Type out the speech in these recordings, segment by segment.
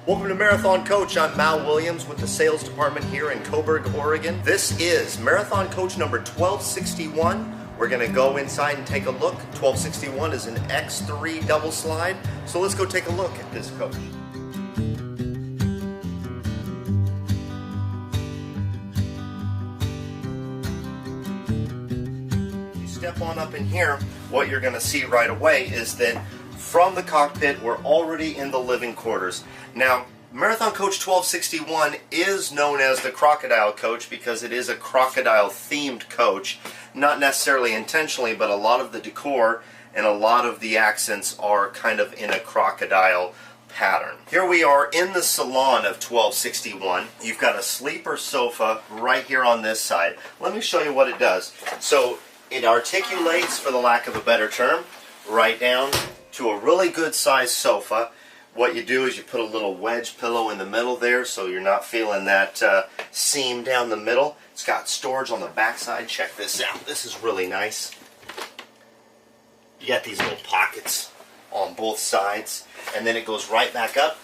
Welcome to Marathon Coach. I'm Mal Williams with the sales department here in Coburg, Oregon. This is Marathon Coach number 1261. We're going to go inside and take a look. 1261 is an X3 double slide. So let's go take a look at this coach. You step on up in here, what you're going to see right away is that from the cockpit, we're already in the living quarters. Now, Marathon Coach 1261 is known as the Crocodile Coach because it is a crocodile-themed coach. Not necessarily intentionally, but a lot of the decor and a lot of the accents are kind of in a crocodile pattern. Here we are in the salon of 1261. You've got a sleeper sofa right here on this side. Let me show you what it does. So it articulates, for the lack of a better term, right down to a really good sized sofa. What you do is you put a little wedge pillow in the middle there so you're not feeling that seam down the middle. It's got storage on the back side. Check this out. This is really nice. You got these little pockets on both sides, and then it goes right back up,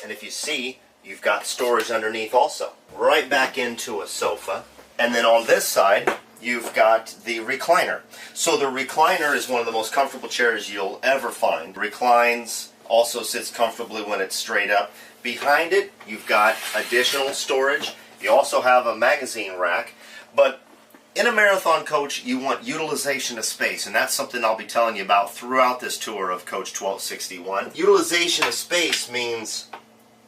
and if you see, you've got storage underneath also. Right back into a sofa, and then on this side you've got the recliner. So the recliner is one of the most comfortable chairs you'll ever find. Reclines, also sits comfortably when it's straight up. Behind it, you've got additional storage. You also have a magazine rack. But in a Marathon Coach, you want utilization of space, and that's something I'll be telling you about throughout this tour of Coach 1261. Utilization of space means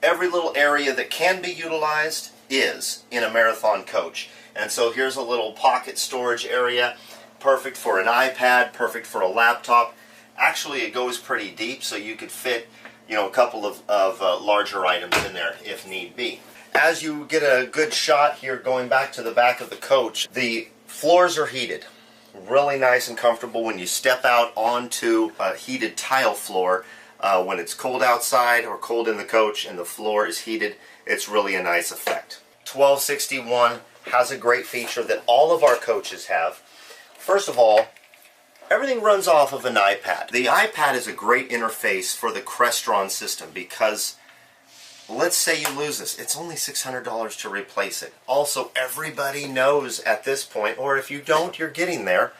every little area that can be utilized is in a Marathon Coach. And so here's a little pocket storage area, perfect for an iPad, perfect for a laptop. Actually, it goes pretty deep, so you could fit, a couple of larger items in there if need be. As you get a good shot here, going back to the back of the coach, the floors are heated. Really nice and comfortable when you step out onto a heated tile floor. When it's cold outside or cold in the coach and the floor is heated, it's really a nice effect. 1261 has a great feature that all of our coaches have. First of all, everything runs off of an iPad. The iPad is a great interface for the Crestron system because let's say you lose this. It's only $600 to replace it. Also, everybody knows at this point, or if you don't, you're getting there,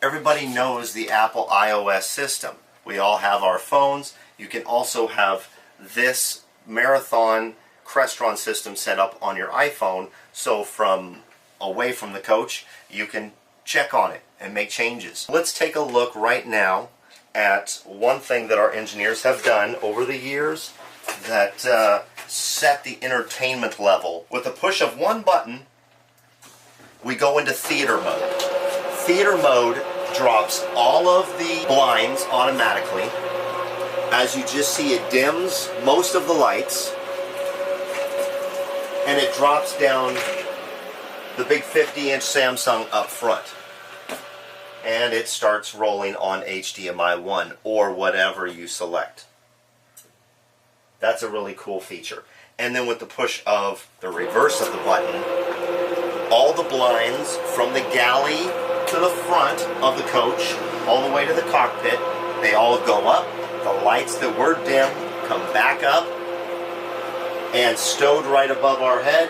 everybody knows the Apple iOS system. We all have our phones. You can also have this Marathon Crestron system set up on your iPhone, so from away from the coach you can check on it and make changes. Let's take a look right now at one thing that our engineers have done over the years that set the entertainment level. With the push of one button, we go into theater mode. Theater mode drops all of the blinds automatically. As you just see, it dims most of the lights, and it drops down the big 50-inch Samsung up front. And it starts rolling on HDMI 1 or whatever you select. That's a really cool feature. And then with the push of the reverse of the button, all the blinds from the galley to the front of the coach, all the way to the cockpit, they all go up. The lights that were dim come back up. And stowed right above our head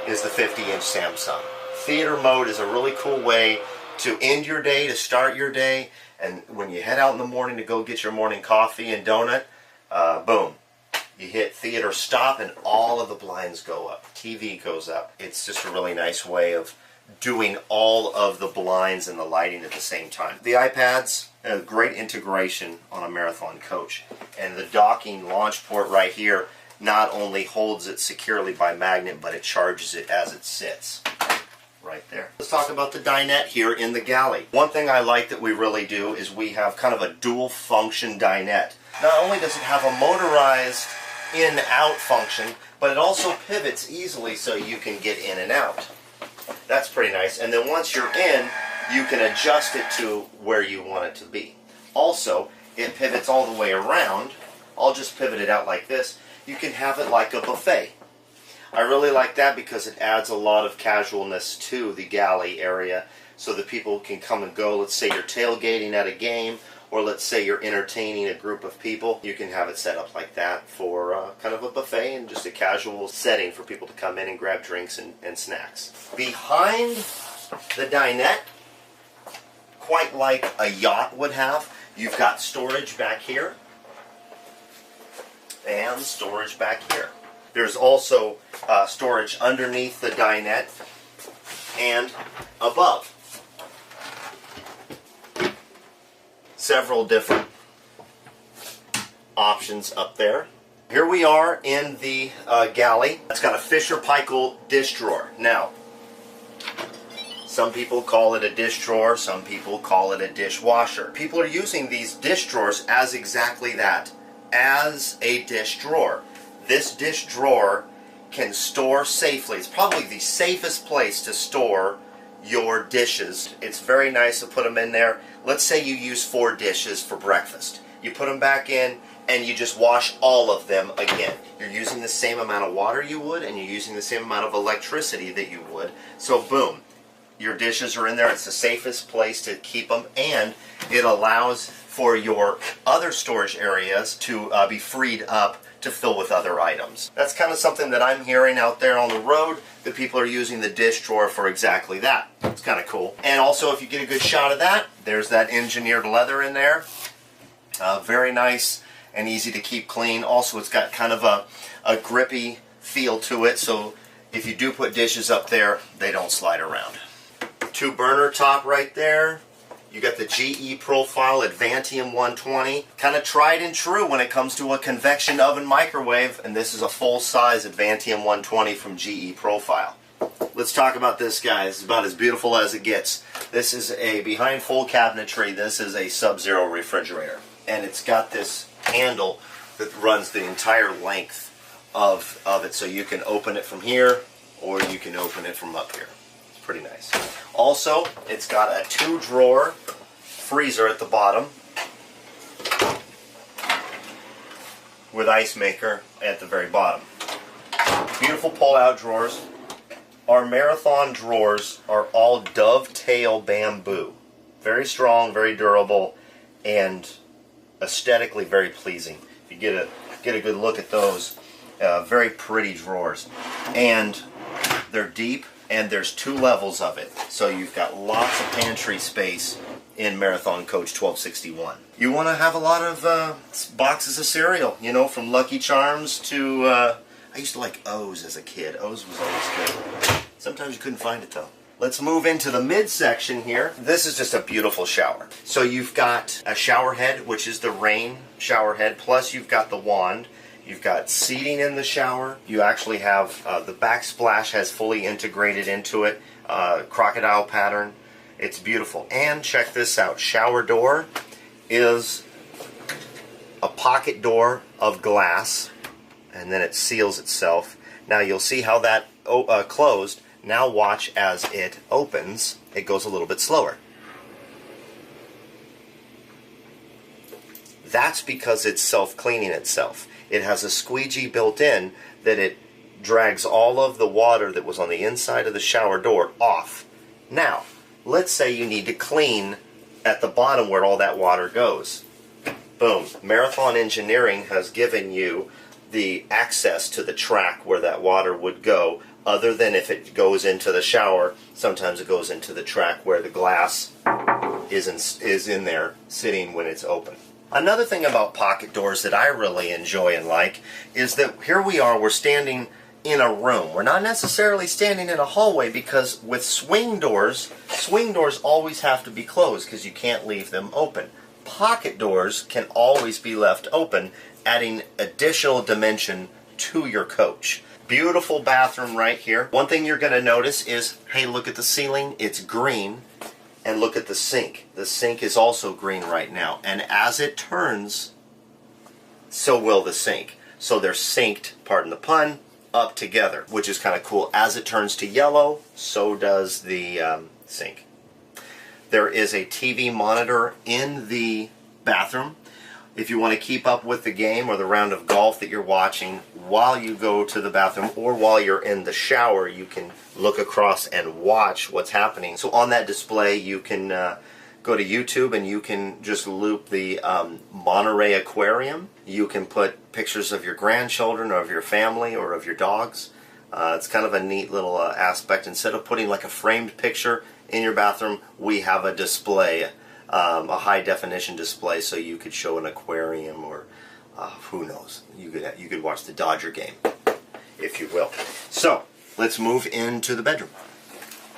is the 50-inch Samsung. Theater mode is a really cool way to end your day, to start your day, and when you head out in the morning to go get your morning coffee and donut, boom, you hit theater stop and all of the blinds go up. TV goes up. It's just a really nice way of doing all of the blinds and the lighting at the same time. The iPads, a great integration on a Marathon Coach, and the docking launch port right here not only holds it securely by magnet, but it charges it as it sits. Right there. Let's talk about the dinette here in the galley. One thing I like that we really do is we have kind of a dual function dinette. Not only does it have a motorized in-out function, but it also pivots easily so you can get in and out. That's pretty nice. And then once you're in, you can adjust it to where you want it to be. Also, it pivots all the way around. I'll just pivot it out like this. You can have it like a buffet. I really like that because it adds a lot of casualness to the galley area so that people can come and go. Let's say you're tailgating at a game, or let's say you're entertaining a group of people, you can have it set up like that for kind of a buffet and just a casual setting for people to come in and grab drinks and snacks. Behind the dinette, quite like a yacht would have, you've got storage back here and storage back here. There's also storage underneath the dinette and above. Several different options up there. Here we are in the galley. It's got a Fisher-Paykel dish drawer. Now, some people call it a dish drawer, some people call it a dishwasher. People are using these dish drawers as exactly that, as a dish drawer. This dish drawer can store safely. It's probably the safest place to store your dishes. It's very nice to put them in there. Let's say you use 4 dishes for breakfast. You put them back in and you just wash all of them again. You're using the same amount of water you would, and you're using the same amount of electricity that you would. So boom, your dishes are in there. It's the safest place to keep them, and it allows for your other storage areas to be freed up to fill with other items. That's kind of something that I'm hearing out there on the road, that people are using the dish drawer for exactly that. It's kind of cool. And also, if you get a good shot of that, there's that engineered leather in there. Very nice and easy to keep clean. Also, it's got kind of a grippy feel to it, so if you do put dishes up there, they don't slide around. 2 burner top right there. You got the GE Profile Advantium 120. Kind of tried and true when it comes to a convection oven microwave, and this is a full-size Advantium 120 from GE Profile. Let's talk about this, guys. It's about as beautiful as it gets. This is a behind full cabinetry. This is a Sub-Zero refrigerator, and it's got this handle that runs the entire length of it, so you can open it from here or you can open it from up here. It's pretty nice. Also, it's got a 2-drawer freezer at the bottom with ice maker at the very bottom. Beautiful pull-out drawers. Our Marathon drawers are all dovetail bamboo. Very strong, very durable, and aesthetically very pleasing. If you get a good look at those, very pretty drawers. And they're deep, and there's 2 levels of it. So you've got lots of pantry space in Marathon Coach 1261. You want to have a lot of boxes of cereal, you know, from Lucky Charms to, I used to like O's as a kid. O's was always good. Sometimes you couldn't find it though. Let's move into the midsection here. This is just a beautiful shower. So you've got a shower head, which is the rain shower head, plus you've got the wand. You've got seating in the shower. You actually have the backsplash has fully integrated into it, crocodile pattern. It's beautiful. And check this out. Shower door is a pocket door of glass, and then it seals itself. Now you'll see how that closed. Now watch as it opens. It goes a little bit slower. That's because it's self-cleaning itself. It has a squeegee built in that it drags all of the water that was on the inside of the shower door off. Now, let's say you need to clean at the bottom where all that water goes. Boom. Marathon Engineering has given you the access to the track where that water would go, other than if it goes into the shower. Sometimes it goes into the track where the glass is in there sitting when it's open. Another thing about pocket doors that I really enjoy and like is that here we are, we're standing in a room. We're not necessarily standing in a hallway, because with swing doors always have to be closed because you can't leave them open. Pocket doors can always be left open, adding additional dimension to your coach. Beautiful bathroom right here. One thing you're going to notice is, hey, look at the ceiling, it's green. And look at the sink. The sink is also green right now. And as it turns, so will the sink. So they're synced, pardon the pun, up together, which is kind of cool. As it turns to yellow, so does the sink. There is a TV monitor in the bathroom. If you want to keep up with the game or the round of golf that you're watching while you go to the bathroom or while you're in the shower, you can look across and watch what's happening. So on that display, you can go to YouTube and you can just loop the Monterey Aquarium. You can put pictures of your grandchildren or of your family or of your dogs. It's kind of a neat little aspect. Instead of putting like a framed picture in your bathroom, we have a display, a high definition display, so you could show an aquarium or who knows, you could watch the Dodger game, if you will. So let's move into the bedroom.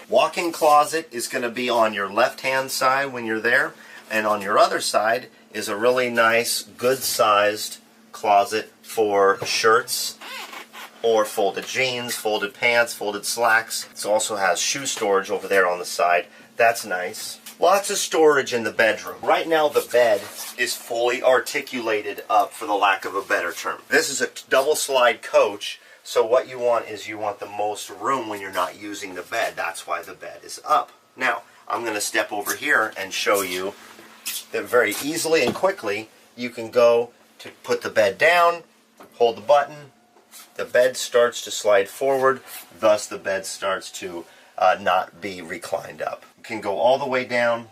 Walk-in closet is going to be on your left-hand side when you're there, and on your other side is a really nice, good-sized closet for shirts or folded jeans, folded pants, folded slacks. It also has shoe storage over there on the side. That's nice. Lots of storage in the bedroom. Right now the bed is fully articulated up, for the lack of a better term. This is a double slide coach. So what you want is you want the most room when you're not using the bed. That's why the bed is up. Now, I'm going to step over here and show you that very easily and quickly you can go to put the bed down, hold the button, the bed starts to slide forward, thus the bed starts to not be reclined up. You can go all the way down,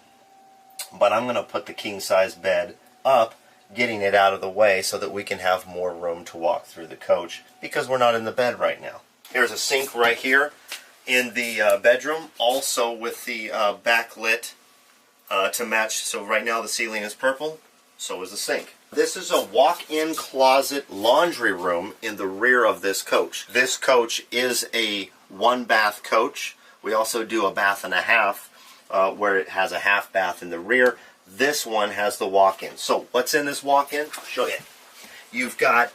but I'm going to put the king-size bed up, getting it out of the way so that we can have more room to walk through the coach, because we're not in the bed right now. Here's a sink right here in the bedroom, also with the backlit to match. So right now the ceiling is purple, so is the sink. This is a walk-in closet laundry room in the rear of this coach. This coach is a one-bath coach. We also do a bath and a half where it has a half bath in the rear. This one has the walk-in. So what's in this walk-in? I'll show you. You've got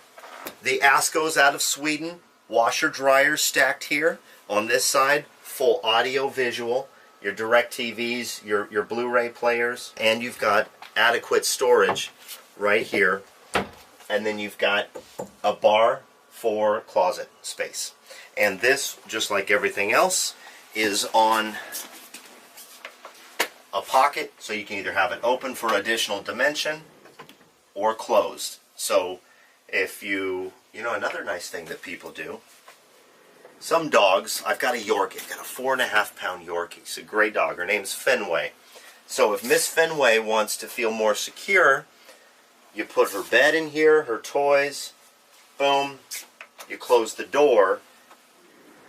the Ascos out of Sweden, washer dryers stacked here. On this side, full audio visual, your DirecTVs, your Blu-ray players, and you've got adequate storage right here. And then you've got a bar for closet space. And this, just like everything else, is on a pocket, so you can either have it open for additional dimension or closed. So if you know, another nice thing that people do, some dogs, I've got a Yorkie, I've got a 4.5-pound Yorkie. It's a great dog. Her name's Fenway. So if Miss Fenway wants to feel more secure, you put her bed in here, her toys, boom, you close the door.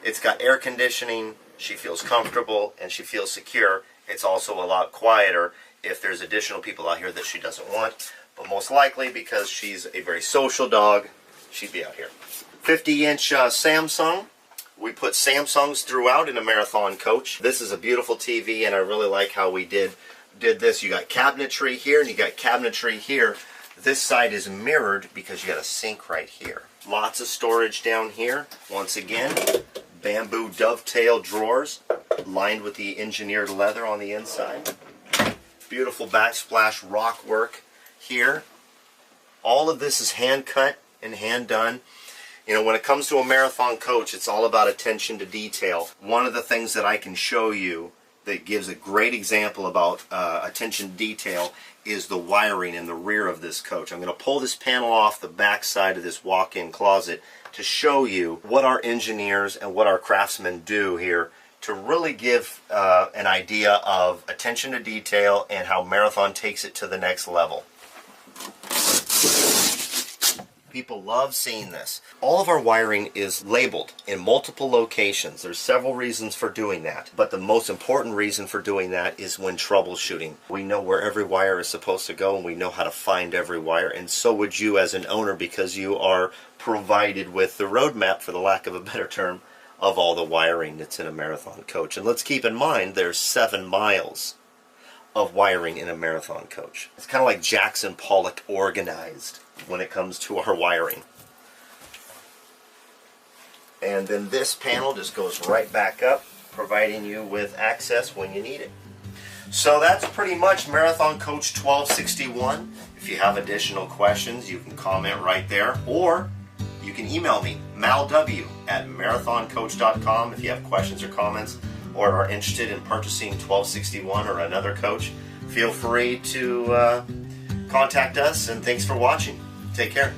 It's got air conditioning, she feels comfortable, and she feels secure. It's also a lot quieter if there's additional people out here that she doesn't want, but most likely, because she's a very social dog, she'd be out here. 50-inch Samsung. We put Samsungs throughout in a Marathon coach. This is a beautiful TV, and I really like how we did this. You got cabinetry here, and you got cabinetry here. This side is mirrored because you got a sink right here. Lots of storage down here. Once again, bamboo dovetail drawers lined with the engineered leather on the inside. Beautiful backsplash rock work here. All of this is hand cut and hand done. You know, when it comes to a Marathon coach, it's all about attention to detail. One of the things that I can show you that gives a great example about attention to detail is the wiring in the rear of this coach. I'm going to pull this panel off the back side of this walk-in closet to show you what our engineers and what our craftsmen do here to really give an idea of attention to detail and how Marathon takes it to the next level. People love seeing this. All of our wiring is labeled in multiple locations. There's several reasons for doing that, but the most important reason for doing that is when troubleshooting. We know where every wire is supposed to go, and we know how to find every wire, and so would you as an owner, because you are provided with the roadmap, for the lack of a better term, of all the wiring that's in a Marathon coach. And let's keep in mind there's 7 miles of wiring in a Marathon coach. It's kind of like Jackson Pollock organized when it comes to our wiring. And then this panel just goes right back up, providing you with access when you need it. So that's pretty much Marathon Coach 1261. If you have additional questions, you can comment right there, or you can email me, malw@marathoncoach.com, if you have questions or comments, or are interested in purchasing 1261 or another coach. Feel free to contact us, and thanks for watching. Take care.